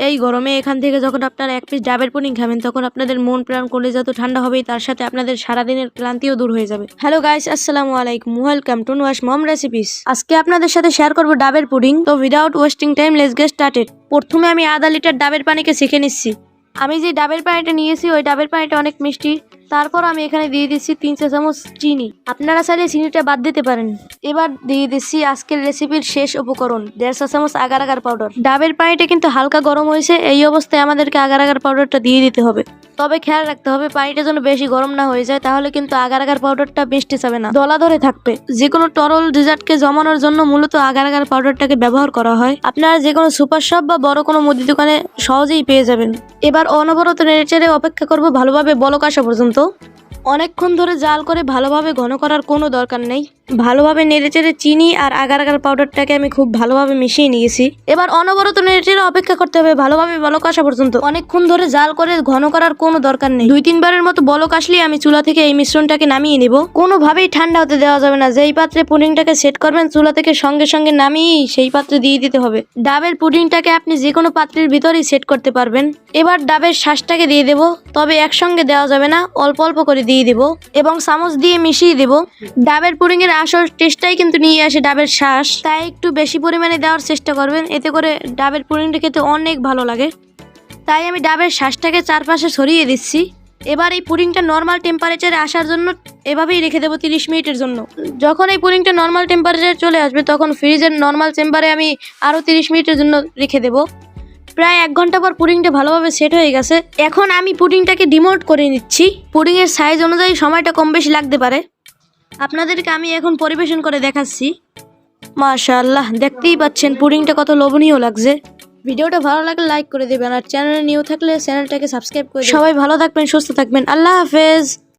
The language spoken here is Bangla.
এই গরমে এখান থেকে যখন আপনারা এক পিস ডাবের পুডিং খাবেন তখন আপনাদের মন প্রাণ কলিজা তো ঠান্ডা হবেই, তার সাথে আপনাদের সারাদিনের ক্লান্তিও দূর হয়ে যাবে। হ্যালো গাইস, আসসালামু আলাইকুম, ওয়েলকাম টু নুয়াশ মম রেসিপিস। আজকে আপনাদের সাথে শেয়ার করব ডাবের পুডিং। তো without wasting time let's get started. প্রথমে আমি আধা লিটার ডাবের পানিকে ছেঁকে নিচ্ছি। আমি যে ডাবের পানিটা নিয়েছি ওই ডাবের পানিটা অনেক মিষ্টি। তারপর আমি এখানে দিয়ে দিচ্ছি 3 চা চামচ চিনি। আপনারা চাইলে চিনিটা বাদ দিতে পারেন। এবার দিয়ে দিচ্ছি আজকের রেসিপির শেষ উপকরণ 1.5 চা চামচ আগার আগার পাউডার। ডাবের পানিটা কিন্তু হালকা গরম হয়েছে, এই অবস্থায় আমাদেরকে আগার আগার পাউডারটা দিয়ে দিতে হবে। তবে খেয়াল রাখতে হবে পানিটা যেন বেশি গরম না হয়ে যায়, তাহলে কিন্তু আগার আগার পাউডারটা মিষ্টি যাবে না, দলা ধরে থাকবে। যে কোনো তরল ডেজার্টকে জমানোর জন্য মূলত আগার আগার পাউডারটাকে ব্যবহার করা হয়। আপনারা যে কোনো সুপার শপ বা বড় কোনো মুদি দোকানে সহজেই পেয়ে যাবেন। এবার অনবরত নেড়েচেড়ে অপেক্ষা করব ভালোভাবে বলক আসা পর্যন্ত। অনেকক্ষণ ধরে জাল করে ভালোভাবে ঘন করার কোনো দরকার নেই। ভালোভাবে নেড়েচেড়ে চিনি আর আগার আগার পাউডারটাকে আমি খুব ভালোভাবে মিশিয়ে নিয়েছি। এবার অনবরত নেড়েচেড়ে অপেক্ষা করতে হবে ভালোভাবে বলক আসা পর্যন্ত। অনেকক্ষণ ধরে জাল করে ঘন করার কোনো দরকার নেই। 2-3 বারের মতো বলক আসলেই আমি চুলা থেকে এই মিশ্রণটাকে নামিয়ে নিব। কোনোভাবেই ঠান্ডা হতে দেওয়া যাবে না। যেই পাত্রে পুডিংটাকে সেট করবেন চুলা থেকে সঙ্গে সঙ্গে নামিয়েই সেই পাত্রে দিয়ে দিতে হবে। ডাবের পুডিংটাকে আপনি যে কোনো পাত্রের ভিতরেই সেট করতে পারবেন। এবার ডাবের শ্বাসটাকে দিয়ে দেব, তবে একসঙ্গে দেওয়া যাবে না, অল্প অল্প করে দিয়ে দেব এবং চামচ দিয়ে মিশিয়ে দেব। ডাবের পুডিং এর আসল টেস্টটাই কিন্তু নিয়ে আসে ডাবের শ্বাস, তাই একটু বেশি পরিমাণে দেওয়ার চেষ্টা করবেন, এতে করে ডাবের পুডিংটা খেতে অনেক ভালো লাগে। তাই আমি ডাবের শ্বাসটাকে চারপাশে ছড়িয়ে দিচ্ছি। এবার এই পুডিংটা নর্মাল টেম্পারেচারে আসার জন্য এভাবেই রেখে দেবো 30 মিনিটের জন্য। যখন এই পুডিংটা নর্মাল টেম্পারেচারে চলে আসবে তখন ফ্রিজের নর্মাল চেম্বারে আমি আরও 30 মিনিটের জন্য রেখে দেবো। প্রায় 1 ঘন্টা পর পুডিংটা ভালোভাবে সেট হয়ে গেছে। এখন আমি পুডিংটাকে ডিমোল্ড করে নিচ্ছি। পুডিংয়ের সাইজ অনুযায়ী সময়টা কম বেশি লাগতে পারে। আপনাদেরকে আমি এখন পরিবেশন করে দেখাচ্ছি। মাশাআল্লাহ, দেখতেই পাচ্ছেন পুডিংটা কত লোভনীয় লাগছে। ভিডিওটা ভালো লাগলে লাইক করে দেবেন আর চ্যানেলে নিউ থাকলে চ্যানেলটাকে সাবস্ক্রাইব করে দেবেন। সবাই ভালো থাকবেন, সুস্থ থাকবেন, আল্লাহ হাফেজ।